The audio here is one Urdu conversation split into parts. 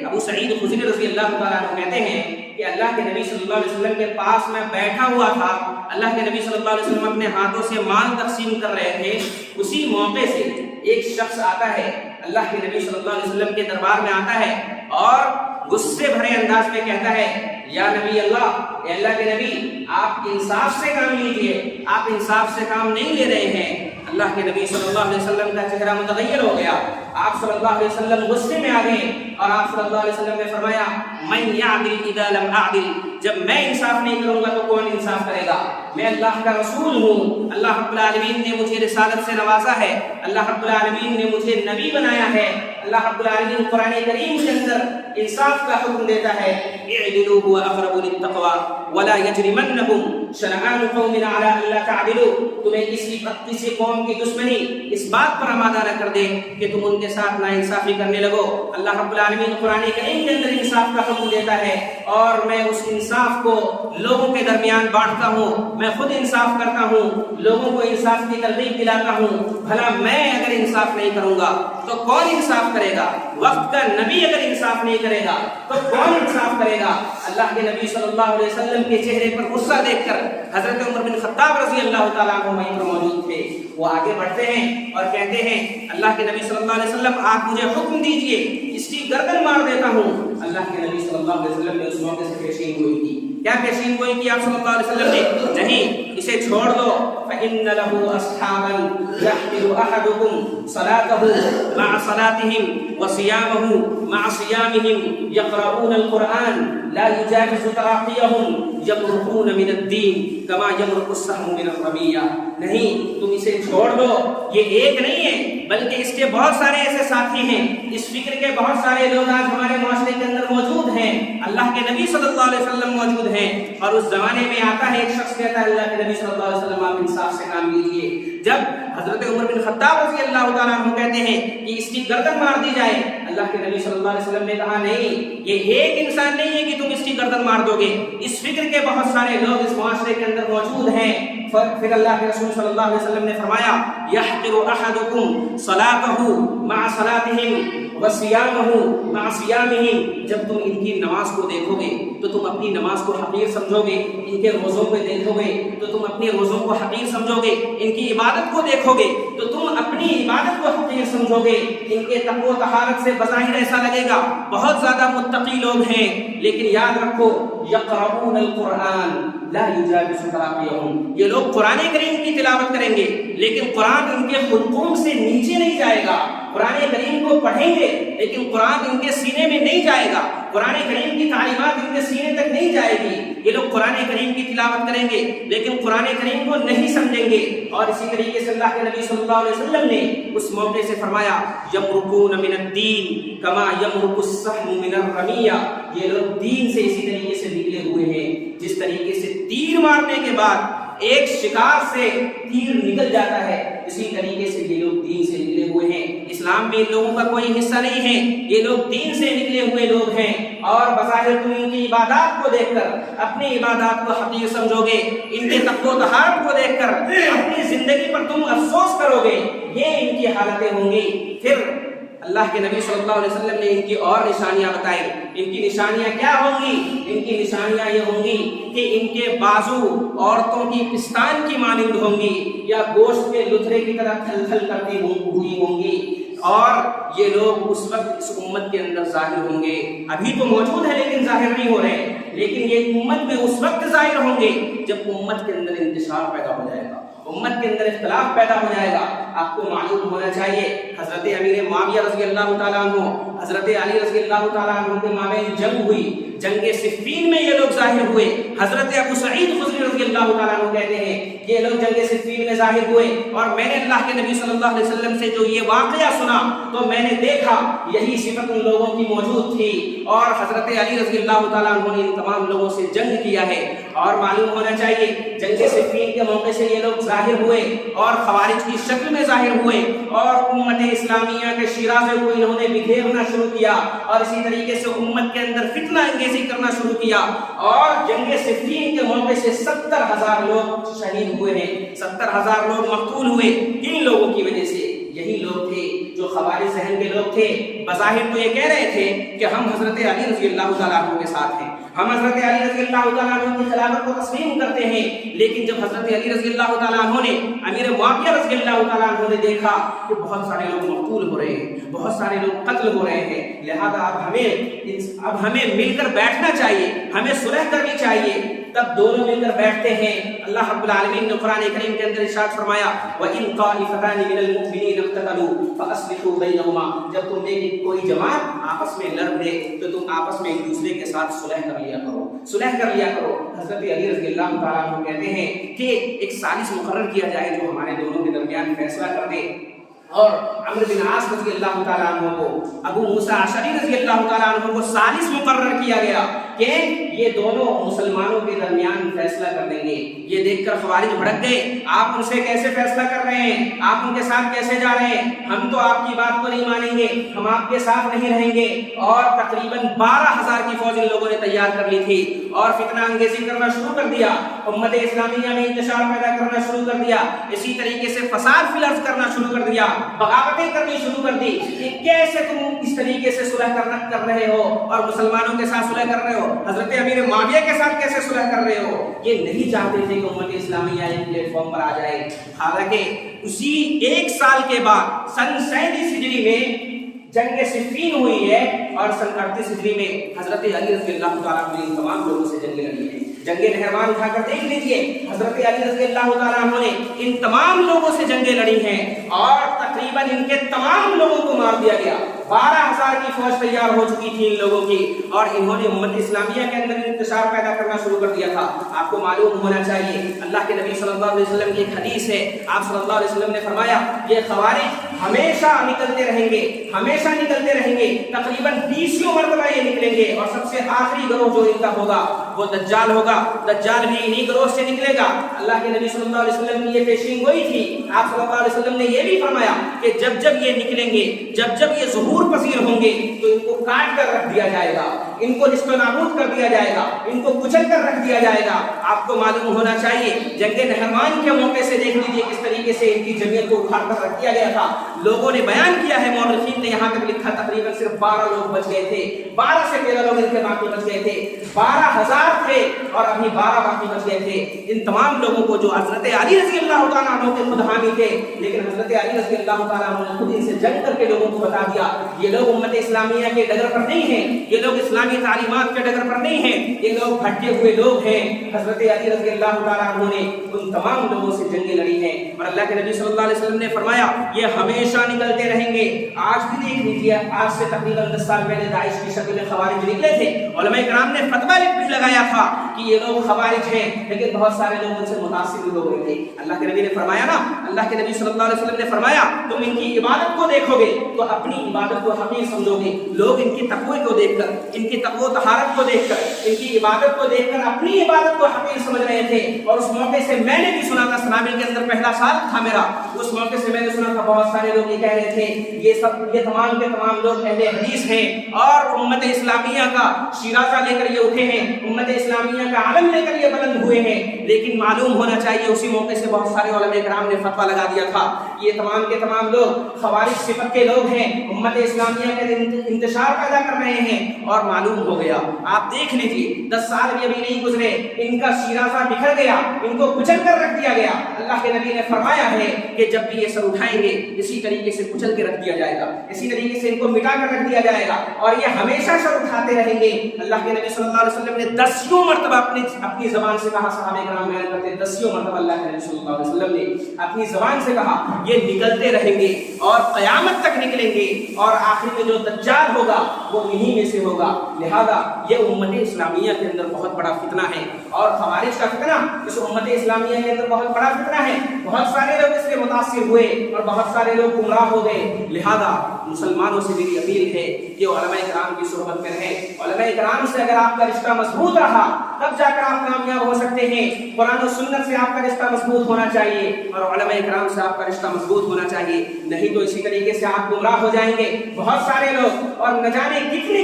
ابو سعید خدری رضی اللہ تعالیٰ عنہ کہتے ہیں کہ اللہ کے نبی صلی اللہ علیہ وسلم کے پاس میں بیٹھا ہوا تھا، اللہ کے نبی صلی اللہ علیہ وسلم اپنے ہاتھوں سے مال تقسیم کر رہے تھے، اسی موقع سے ایک شخص آتا ہے، اللہ کے نبی صلی اللہ علیہ وسلم کے دربار میں آتا ہے اور غصے بھرے انداز میں کہتا ہے، یا نبی اللہ، اے اللہ کے نبی، آپ انصاف سے کام لیجئے، آپ انصاف سے کام نہیں لے رہے ہیں۔ اللہ کے نبی صلی اللہ علیہ وسلم کا چہرہ متغیر ہو گیا، آپ صلی اللہ علیہ وسلم غصے میں آ گئے اور آپ صلی اللہ علیہ وسلم نے فرمایا، من یعدل اذا لم اعدل، جب میں انصاف نہیں کروں گا تو کون انصاف کرے گا؟ میں اللہ کا رسول ہوں، اللہ رب العالمین نے مجھے رسالت سے نوازا ہے، اللہ رب العالمین نے مجھے نبی بنایا ہے، اللہ رب العالمین قرآن کریم کے اندر انصاف کا حکم دیتا ہے، اعدلوا هو اقرب للتقوى ولا يجرمنكم شنآن قوم على الا تعدلوا، تمہیں کسی قوم کی دشمنی اس بات پر آمادہ نہ کر دے کہ تم ان کے ساتھ ناانصافی کرنے لگو۔ اللہ رب العالمین قرآن کریم کے اندر انصاف کا حکم دیتا ہے اور میں اس انصاف کو لوگوں کے درمیان بانٹتا ہوں، میں خود انصاف کرتا ہوں، لوگوں کو انصاف کی ترغیب دلاتا ہوں۔ بھلا میں اگر انصاف نہیں کروں گا تو کون انصاف کرے گا؟ وقت کا نبی اگر انصاف نہیں کرے گا تو کون انصاف کرے گا؟ اللہ کے نبی صلی اللہ علیہ وسلم کے چہرے پر غصہ دیکھ کر حضرت عمر بن خطاب رضی اللہ تعالیٰ عنہ وہیں پر موجود تھے، وہ آگے بڑھتے ہیں اور کہتے ہیں، اللہ کے نبی صلی اللہ علیہ وسلم آپ مجھے حکم دیجئے، اس کی گردن مار دیتا ہوں۔ اللہ کے نبی صلی اللہ علیہ وسلم نے اس موقع سے پیشین گوئی کی۔ کیا پیشین گوئی کی آپ صلی اللہ علیہ وسلم نے؟ نہیں، اسے چھوڑ دو۔ فَإِنَّ لَهُ أَصْحَابًا يَحْقِرُ أَحَدُكُمْ صَلَاتَهُ مَعَ صَلَاتِهِمْ وَصِيَامَهُ مَعَ صِيَامِهِمْ يَقْرَؤُونَ الْقُرْآنَ لَا يُجَاوِزُ تَرَاقِيَهُمْ يَمْرُقُونَ مِنَ الدِّينِ كَمَا يَمْرُقُ السَّهْمُ مِنَ الرَّمِيَّةِ، نہیں، تم اسے چھوڑ دو، یہ ایک نہیں ہے بلکہ اس کے بہت سارے ایسے ساتھی ہیں، اس فکر کے بہت سارے لوگ آج ہمارے معاشرے کے اندر موجود ہیں، اللہ کے نبی صلی اللہ علیہ وسلم موجود ہیں، اور اس زمانے میں آتا ہے ایک شخص کہتا ہے، اللہ کے نبی صلی اللہ علیہ وسلم آپ انصاف سے کام لیجیے۔ جب حضرت عمر بن خطاب رضی اللہ تعالیٰ عنہ کہتے ہیں کہ اس کی گردن مار دی جائے، اللہ کے نبی صلی اللہ علیہ وسلم نے کہا، نہیں، یہ ایک انسان نہیں ہے کہ تم اس کی گردن مار دو گے، اس فکر کے بہت سارے لوگ اس معاشرے کے اندر موجود ہیں۔ پھر اللہ کے رسول صلی اللہ علیہ وسلم نے فرمایا، يحقر احدكم صلاته مع صلاتهم وصيامه مع صيامهم، جب تم ان کی نماز کو دیکھو گے تو تم اپنی نماز کو حقیر سمجھو گے، ان کے روزوں کو دیکھو گے تو تم اپنے روزوں کو حقیر سمجھو گے، ان کی عبادت کو دیکھو گے تو تم اپنی عبادت کو حقیر سمجھو گے، ان کے تقوی و طہارت سے بظاہر ایسا لگے گا بہت زیادہ متقی لوگ ہیں، لیکن یاد رکھو، یقرؤون القرآن لا یجاوز تراقیہم، یہ لوگ قرآن کریم کی تلاوت کریں گے لیکن قرآن ان کے حلقوم سے نیچے نہیں جائے گا، قرآن کریم کو پڑھیں گے لیکن قرآن ان کے سینے میں نہیں جائے گا، قرآن کریم کی تعلیمات ان کے سینے تک نہیں جائے گی، یہ لوگ قرآن کریم کی تلاوت کریں گے لیکن قرآن کریم کو نہیں سمجھیں گے۔ اور اسی طریقے سے اللہ کے نبی صلی اللہ علیہ وسلم نے اس موقع سے فرمایا، یمرقون من الدین کما یمرق السهم من الرمیہ، یہ لوگ دین سے اسی طریقے سے نکلے ہوئے ہیں جس طریقے سے تیر مارنے کے بعد ایک شکار سے تیر نکل جاتا ہے، اسی طریقے سے یہ لوگ دین سے نکلے ہوئے ہیں۔ اسلام میں ان لوگوں کا کوئی حصہ نہیں ہے، یہ لوگ دین سے نکلے ہوئے لوگ ہیں، اور بظاہر تم ان کی عبادات کو دیکھ کر اپنی عبادات کو حقیر سمجھو گے، ان کے تقوی و طہارت کو دیکھ کر اپنی زندگی پر تم افسوس کرو گے، یہ ان کی حالتیں ہوں گی۔ پھر اللہ کے نبی صلی اللہ علیہ وسلم نے ان کی اور نشانیاں بتائی، ان کی نشانیاں کیا ہوں گی؟ ان کی نشانیاں یہ ہوں گی کہ ان کے بازو عورتوں کی پستان کی مانند ہوں گی یا گوشت کے لتھڑے کی طرح تھل تھل کرتی ہوئی ہوں گی، اور یہ لوگ اس وقت اس امت کے اندر ظاہر ہوں گے، ابھی تو موجود ہے لیکن ظاہر نہیں ہو رہے، لیکن یہ امت میں اس وقت ظاہر ہوں گے جب امت کے اندر انتشار پیدا ہو جائے گا، امت کے اندر اختلاف پیدا ہو جائے گا۔ آپ کو معلوم ہونا چاہیے، حضرت امیر معاویہ رضی اللہ تعالیٰ عنہ، حضرت علی رضی اللہ تعالیٰ عنہ کے مابین جنگ ہوئی، جنگ صفین میں یہ لوگ ظاہر ہوئے۔ حضرت ابو سعید خدری رضی اللہ تعالیٰ عنہ کہتے ہیں کہ یہ لوگ جنگ صفین میں ظاہر ہوئے، اور میں نے اللہ کے نبی صلی اللہ علیہ وسلم سے جو یہ واقعہ سنا تو میں نے دیکھا یہی صفت ان لوگوں کی موجود تھی، اور حضرت علی رضی اللہ تعالیٰ عنہ نے ان تمام لوگوں سے جنگ کیا ہے۔ اور معلوم ہونا چاہیے جنگ صفین کے موقع سے یہ لوگ ظاہر ہوئے اور خوارج کی شکل میں ظاہر ہوئے، اور امت اسلامیہ کے شیرازے کو انہوں نے بکھیرنا شروع کیا، اور اسی طریقے سے امت کے اندر فتنہ انگیزی کرنا شروع کیا، اور جنگ صفین کے موقع سے 70,000 لوگ شہید ہوئے ہیں، 70,000 لوگ مقتول ہوئے۔ کن لوگوں کی وجہ سے؟ یہی لوگ تھے جو خوارج ذہن کے لوگ تھے. بظاہر تو یہ کہہ رہے تھے کہ ہم حضرت علی رضی اللہ تعالیٰ عنہ کے ساتھ ہیں, ہم حضرت علی رضی اللہ تعالیٰ عنہ کی خلافت کو تسلیم کرتے ہیں, لیکن جب حضرت علی رضی اللہ تعالیٰ عنہ نے امیر معاویہ رضی اللہ تعالیٰ عنہ نے دیکھا کہ بہت سارے لوگ مقتول ہو رہے ہیں, بہت سارے لوگ قتل ہو رہے ہیں, لہذا اب ہمیں مل کر بیٹھنا چاہیے, ہمیں صلح کرنی چاہیے. تب دونوں مل کر بیٹھتے ہیں. اللہ رب العالمین نے قرآن کریم کے اندر ارشاد فرمایا وَإِن طَائِفَتَانِ مِنَ الْمُؤْمِنِينَ اقْتَتَلُوا فَأَصْلِحُوا بَيْنَهُمَا, جب تم میں کوئی جماعت آپس میں لڑ پڑے تو تم آپس میں ایک دوسرے کے ساتھ صلح کر لیا کرو, صلح کر لیا کرو. حضرت علی رضی اللہ تعالیٰ عنہ کہتے ہیں کہ ایک ثالث مقرر کیا جائے جو ہمارے دونوں کے درمیان فیصلہ کر دے, اور عمرو بن عاص رضی اللہ تعالیٰ عنہ کو, ابو موسیٰ اشعری رضی اللہ تعالیٰ عنہ کو ثالث مقرر کیا گیا کہ یہ دونوں مسلمانوں کے درمیان فیصلہ کر دیں گے. یہ دیکھ کر خوارج بھڑک گئے, آپ ان سے کیسے فیصلہ کر رہے ہیں, آپ ان کے ساتھ کیسے جا رہے ہیں, ہم تو آپ کی بات کو نہیں مانیں گے, ہم آپ کے ساتھ نہیں رہیں گے. اور تقریباً 12,000 کی فوج ان لوگوں نے تیار کر لی تھی اور فتنہ انگیزی کرنا شروع کر دیا, امت اسلامیہ میں انتشار پیدا کرنا شروع کر دیا, اسی طریقے سے فساد فی الارض کرنا شروع کر دیا, بغاوتیں کرنی شروع کر دی کہ کیسے تم اس طریقے سے صلح کر رہے ہو اور مسلمانوں کے ساتھ صلح کر رہے ہو, حضرت امیر معاویہ کے ساتھ کیسے صلح کر رہے ہو. یہ نہیں چاہتے تھے کہ امت اسلامیہ ایک پلیٹ فارم پر آ جائے. حالانکہ اسی ایک سال کے بعد سن 37 ہجری میں جنگ صفین ہوئی ہے اور سن 38 ہجری میں حضرت علی رضی اللہ تعالیٰ عنہ نے تمام لوگوں سے جنگیں لڑی ہیں. جنگ نہروان اٹھا کر دیکھ لیجئے, حضرت علی رضی اللہ تعالیٰ عنہ نے ان تمام لوگوں سے جنگیں لڑی ہیں اور تقریباً ان کے تمام لوگوں کو مار دیا گیا. 12,000 کی فوج تیار ہو چکی تھی ان لوگوں کی اور انہوں نے امت اسلامیہ کے اندر انتشار پیدا کرنا شروع کر دیا تھا. آپ کو معلوم ہونا چاہیے اللہ کے نبی صلی اللہ علیہ وسلم کی ایک حدیث ہے, آپ صلی اللہ علیہ وسلم نے فرمایا یہ خوارج ہمیشہ نکلتے رہیں گے, ہمیشہ نکلتے رہیں گے, تقریباً 20 مرتبہ یہ نکلیں گے اور سب سے آخری گروہ جو ان کا ہوگا وہ دجال ہوگا. دجال بھی انہی گروہ سے نکلے گا. اللہ کے نبی صلی اللہ علیہ وسلم کی یہ پیشین گوئی تھی. آپ صلی اللہ علیہ وسلم نے یہ بھی فرمایا کہ جب جب یہ نکلیں گے, جب جب یہ ظہور پذیر ہوں گے تو ان کو کاٹ کر رکھ دیا جائے گا, ان کو نشت و نابود کر دیا جائے گا, ان کو کچل کر رکھ دیا جائے گا. آپ کو معلوم ہونا چاہیے جنگ نہروان کے موقع سے دیکھ لیجیے کس طریقے سے ان کی جمعیت کو اکھاڑ کر رکھ دیا گیا تھا. لوگوں نے بیان کیا ہے, مورخین نے یہاں تک لکھا تقریباً صرف 12 لوگ بچ گئے تھے, 12 سے 13 لوگ ان کے باقی بچ گئے تھے. 12,000 تھے اور ابھی 12 باقی بچ گئے تھے. ان تمام لوگوں کو جو حضرت علی رضی اللہ تعالیٰ عنہ کے خود حامی تھے, لیکن حضرت علی رضی اللہ تعالیٰ عنہ نے خود ان سے جنگ کر کے لوگوں کو بتا دیا یہ لوگ امت اسلامیہ کے ڈگر پر نہیں ہیں, یہ لوگ اسلامی تعلیمات کے ڈگر پر نہیں ہیں, یہ لوگ بھٹکے ہوئے لوگ ہیں. حضرت علی رضی اللہ تعالیٰ عنہ نے ان تمام لوگوں سے جنگیں لڑی ہیں اور اللہ کے نبی صلی اللہ علیہ وسلم نے فرمایا یہ ہمیشہ نکلتے رہیں گے. آج بھی دیکھ لیجیے, آج سے تقریباً 10 سال پہلے داعش کی شکل میں خوارج نکلے تھے. علماء کرام نے فتویٰ بھی لگایا تھا کہ یہ لوگ خوارج ہیں, لیکن بہت سارے لوگ ان سے متاثر ہو گئے تھے. اللہ کے نبی نے فرمایا نا, اللہ کے نبی صلی اللہ علیہ وسلم نے فرمایا تم ان کی عبادت کو دیکھو گے تو اپنی عبادت کو حقیر سمجھو گے. لوگ ان کی تقوی کو دیکھ کر, ان کی تقوی و طہارت کو دیکھ کر, ان کی عبادت کو دیکھ کر اپنی عبادت کو حقیر سمجھ رہے تھے. اور اس موقع سے میں نے بھی سنا تھا, سنابل کے اندر پہلا سال تھا میرا, اس موقع سے میں نے سنا تھا بہت سارے لوگ یہ کہہ رہے تھے یہ تمام کے تمام لوگ اہل حدیث ہیں اور امت اسلامیہ کا شیرازہ لے کر یہ اٹھے ہیں, امت اسلامیہ کا علم لے کر یہ بلند ہوئے ہیں. لیکن معلوم ہونا چاہیے اسی موقع سے بہت سارے علماء کرام نے فتویٰ لگا دیا تھا یہ تمام کے تمام لوگ خوارج صفت کے لوگ ہیں, امت اسلامیہ کے انتشار پیدا کر رہے ہیں. اور معلوم ہو گیا, آپ دیکھ لیجیے 10 سال بھی ابھی نہیں گزرے, ان کا شیرازہ بکھر گیا, ان کو کچل کر رکھ دیا گیا. اللہ کے نبی نے فرمایا ہے کہ جب بھی یہ سر اٹھائیں گے اسی طریقے سے کچل کے رکھ دیا جائے گا, اسی طریقے سے ان کو مٹا کر رکھ دیا جائے گا اور یہ ہمیشہ سر اٹھاتے رہیں گے. اللہ کے نبی صلی اللہ علیہ وسلم نے 10 مرتبہ اپنی زبان سے کہا, صحابہ کرام بیان کرتے 10 مرتبہ اللہ کے نبی صلی اللہ علیہ وسلم نے اپنی زبان سے کہا یہ نکلتے رہیں گے اور قیامت تک نکلیں گے اور آخر میں جو دجال ہوگا وہ انہی میں سے ہوگا. لہذا یہ امت اسلامیہ کے اندر بہت بڑا فتنہ ہے اور خوارج کا فتنہ اس امت اسلامیہ کے اندر بہت بڑا فتنہ ہے. بہت سارے لوگ اس سے متاثر ہوئے اور بہت سارے لوگ گمراہ ہو گئے. لہذا مسلمانوں سے میری اپیل ہے کہ علماء کرام کی صحبت میں رہیں. علماء کرام سے اگر آپ کا رشتہ مضبوط رہا تب جا کر آپ کامیاب ہو سکتے ہیں. قرآن و سنت سے آپ کا رشتہ مضبوط ہونا چاہیے اور علماء کرام سے آپ کا رشتہ مضبوط ہونا چاہیے, نہیں تو اسی طریقے سے آپ گمراہ ہو جائیں گے. بہت سارے لوگ اور نہ جانے کتنے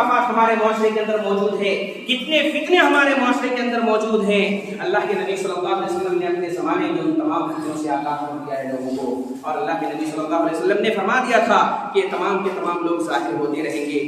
اختلافات ہمارے معاشرے کے اندر موجود ہیں، کتنے فتنے ہمارے معاشرے کے اندر موجود ہیں، اللہ کے نبی صلی اللہ علیہ وسلم نے اپنے زمانے میں ان تمام فتنوں سے آگاہ کر دیا ہے لوگوں کو، اور اللہ کے نبی صلی اللہ علیہ وسلم نے فرما دیا تھا کہ تمام کے تمام لوگ ظاہر ہوتے رہیں گے۔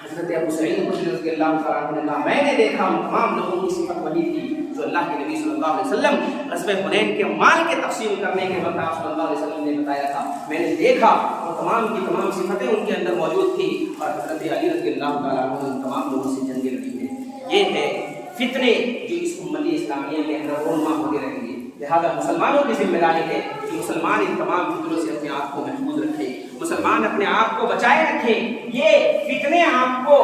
حضرت ابو سعید خدری رضی اللہ تعالیٰ عنہ نے کہا میں نے دیکھا ان تمام لوگوں کی صفت وہی تھی جو اللہ کے نبی صلی اللہ علیہ وسلم غزوہ حنین کے مال کے تقسیم کرنے کے وقت آپ صلی اللہ علیہ وسلم نے بتایا تھا، میں نے دیکھا وہ تمام کی تمام صفتیں ان کے اندر موجود تھی، اور حضرت علی رضی اللہ تعالیٰ عنہ ان تمام لوگوں سے جنگیں لڑی ہیں۔ یہ ہے فتنے جو اس امت اسلامیہ کے اندر رونما ہوتے رہیں گے، لہذا مسلمانوں کی ذمہ داری ہے کہ مسلمان ان تمام فتنوں سے اپنے آپ کو محفوظ رکھے، مسلمان اپنے آپ کو بچائے رکھے۔ یہ فتنے آپ کو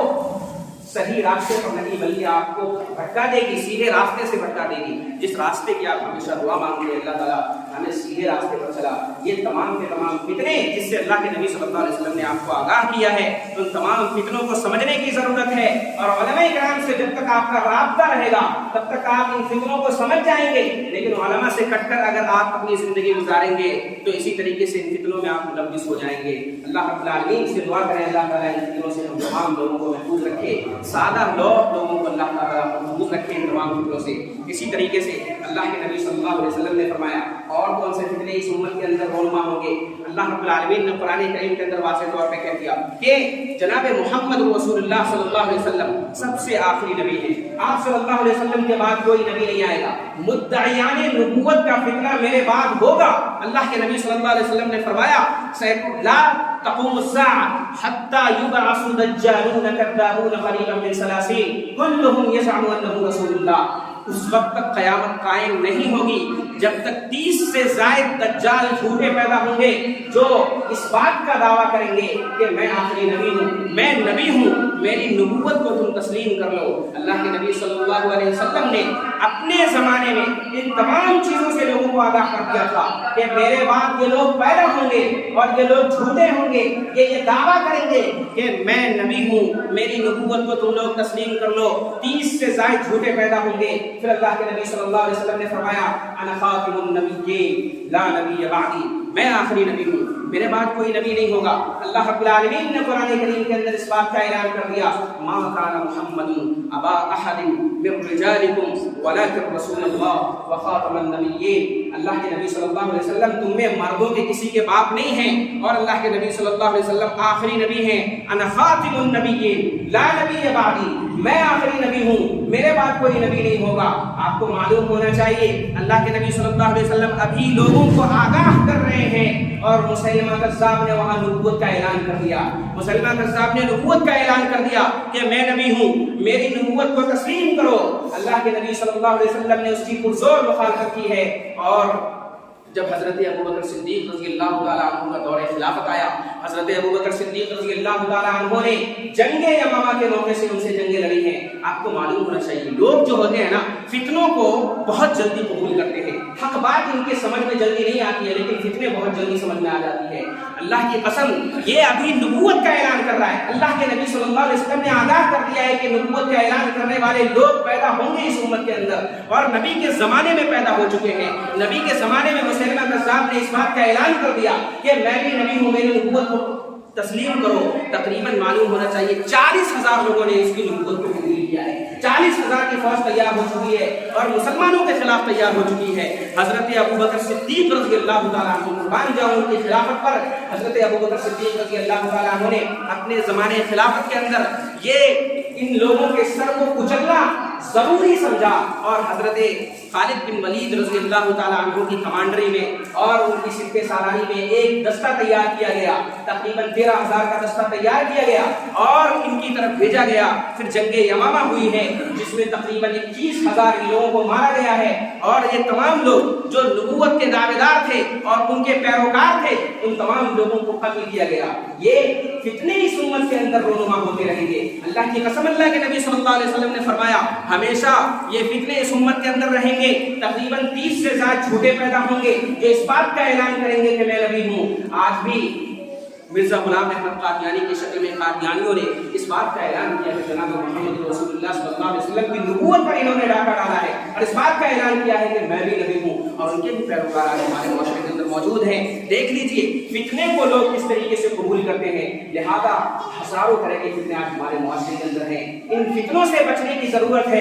صحیح راستے پر نہیں بلکہ آپ کو بھٹکا دے گی، سیدھے راستے سے بھٹکا دے گی، جس راستے کی آپ ہمیشہ دعا مانگتے ہیں اللہ تعالیٰ ہمیں سیدھے راستے پر چلا۔ یہ تمام کے تمام فتنے جس سے اللہ کے نبی صلی اللہ علیہ وسلم نے آپ کو آگاہ کیا ہے، ان تمام فتنوں کو سمجھنے کی ضرورت ہے، اور علماء کرام سے جب تک آپ کا رابطہ رہے گا تب تک آپ ان فتنوں کو سمجھ جائیں گے، لیکن علماء سے کٹ کر اگر آپ اپنی زندگی گزاریں گے تو اسی طریقے سے ان فتنوں میں آپ ملوث ہو جائیں گے۔ اللہ رب العالمین سے دعا کریں اللہ تعالیٰ ان فتنوں سے ہم تمام لوگوں کو محفوظ رکھے، سادہ لوگوں کو اللہ تعالیٰ محفوظ رکھے ان تمام فتنوں سے۔ اسی طریقے سے اللہ کے نبی صلی اللہ علیہ وسلم نے فرمایا اور کون سے فتنے اس امت کے اندر رونما ہوں گے؟ اللہ رب العالمین نے قرآن کریم کے اندر واضح طور پہ کہہ دیا کہ جناب محمد رسول اللہ صلی اللہ علیہ وسلم سب سے آخری نبی ہے، آپ صلی اللہ علیہ وسلم کے بعد کوئی نبی نہیں آئے گا، مدعیان نبوت کا فتنہ میرے بعد ہوگا۔ اللہ کے نبی صلی اللہ علیہ وسلم نے فرمایا لا تقوم الساعة حتى يبعث دجالون كذابون قريبا من 30 كلهم يزعم انه رسول الله۔ اس وقت تک قیامت قائم نہیں ہوگی جب تک 30 سے زائد دجال جھوٹے پیدا ہوں گے جو اس بات کا دعویٰ کریں گے کہ میں آخری نبی ہوں، میں نبی ہوں، میری نبوت کو تم تسلیم کر لو۔ اللہ کے نبی صلی اللہ علیہ وسلم نے اپنے زمانے میں ان تمام چیزوں سے لوگوں کو آگاہ کر دیا تھا کہ میرے بعد یہ لوگ پیدا ہوں گے اور یہ لوگ جھوٹے ہوں گے، یہ دعویٰ کریں گے کہ میں نبی ہوں، میری نبوت کو تم لوگ تسلیم کر لو۔ 30 سے زائد جھوٹے پیدا ہوں گے۔ پھر اللہ کے نبی صلی اللہ علیہ وسلم نے فرمایا انا خاتم النبیین لا نبی بعدی، میں آخری نبی ہوں، میرے بعد کوئی نبی نہیں ہوگا۔ اللہ رب العالمین نے قرآن کریم کے اندر اس بات کا اعلان کر دیا ما کان محمد ابا احد من رجالکم ولکن رسول اللہ وخاتم النبیین۔ اللہ کے نبی صلی اللہ علیہ وسلم تم میں مردوں کے کسی کے باپ نہیں ہیں، اور اللہ کے نبی صلی اللہ علیہ وسلم آخری نبی ہیں۔ انا خاتم النبیین لا نبی بعدی، میں آخری نبی ہوں، میرے بعد کوئی نبی نہیں ہوگا۔ آپ کو معلوم ہونا چاہیے اللہ کے نبی صلی اللہ علیہ وسلم ابھی لوگوں کو آگاہ کر رہے ہیں، اور مسلمہ کذاب نے وہاں نبوت کا اعلان کر دیا، مسلمہ کذاب نے نبوت کا اعلان کر دیا کہ میں نبی ہوں، میری نبوت کو تسلیم کرو۔ اللہ کے نبی صلی اللہ علیہ وسلم نے اس کی پرزور مخالفت کی ہے، اور جب حضرت ابوبکر صدیق رضی اللہ تعالیٰ عنہ کا دور خلافت آیا، حضرت ابوبکر صدیق رضی اللہ تعالیٰ عنہ نے جنگ یمامہ کے موقع سے ان سے جنگیں لڑی ہیں۔ آپ کو معلوم ہونا چاہیے لوگ جو ہوتے ہیں نا فتنوں کو بہت جلدی قبول کرتے ہیں، حق بات ان کے سمجھ میں جلدی نہیں آتی ہے، لیکن فتنے بہت جلدی سمجھ میں آ جاتی ہے۔ اللہ کی قسم یہ ابھی نبوت کا اعلان کر رہا ہے، اللہ کے نبی صلی اللہ علیہ وسلم نے آگاہ کر دیا ہے کہ نبوت کا اعلان کرنے والے لوگ پیدا ہوں گے اس امت کے اندر، اور نبی کے زمانے میں پیدا ہو چکے ہیں۔ نبی کے زمانے میں مسلمہ کذاب نے اس بات کا اعلان کر دیا کہ میں بھی نبی ہوں، میری نبوت کو تسلیم کرو۔ تقریباً معلوم ہونا چاہیے 40,000 لوگوں نے اس کی نبوت کو قبول کیا ہے، 40,000 کی فوج تیار ہو چکی ہے اور مسلمانوں کے خلاف تیار ہو چکی ہے۔ حضرت ابوبکر صدیق رضی اللہ تعالیٰ عنہ قربان جاؤں ان کی خلافت پر، حضرت ابوبکر صدیق رضی اللہ تعالیٰ عنہ نے اپنے زمانے خلافت کے اندر یہ ان لوگوں کے سر کو کچلنا ضروری سمجھا، اور حضرت خالد بن ولید رضی اللہ تعالیٰ عنہ کی کمانڈری میں اور ان کی سپہ سالاری میں ایک دستہ تیار کیا گیا، تقریباً 13,000 کا دستہ تیار کیا گیا اور ان کی طرف بھیجا گیا۔ پھر جنگ یمامہ ہوئی ہے جس میں تقریباً 21,000 لوگوں کو مارا گیا ہے، اور یہ تمام لوگ جو نبوت کے دعوے دار تھے اور ان کے پیروکار تھے ان تمام لوگوں کو قتل کیا گیا۔ یہ فتنے اس امت کے اندر رونما ہوتے رہیں گے۔ اللہ کی قسم اللہ کے نبی صلی اللہ علیہ وسلم نے فرمایا ہمیشہ یہ فتنے اس امت کے اندر رہیں گے، تقریباً 30 سے زائد جھوٹے پیدا ہوں گے جو اس بات کا اعلان کریں گے کہ میں نبی ہوں۔ آج بھی مرزا غلام احمد قادیانی کی شکل میں قادیانیوں نے اس بات کا اعلان کیا کہ جناب محمد رسول اللہ صلی اللہ علیہ وسلم کی نبوت پر انہوں نے ڈاکہ ڈالا ہے، اور اس بات کا اعلان کیا ہے کہ میں بھی نبی ہوں، اور ان کے بھی پیروکار آج ہمارے معاشرے کے اندر موجود ہیں. دیکھ لیجئے فتنے کو لوگ کس طریقے سے قبول کرتے ہیں. لہذا ہزاروں طرح کے فتنے آج ہمارے معاشرے کے اندر ہیں. ان فتنوں سے بچنے کی ضرورت ہے.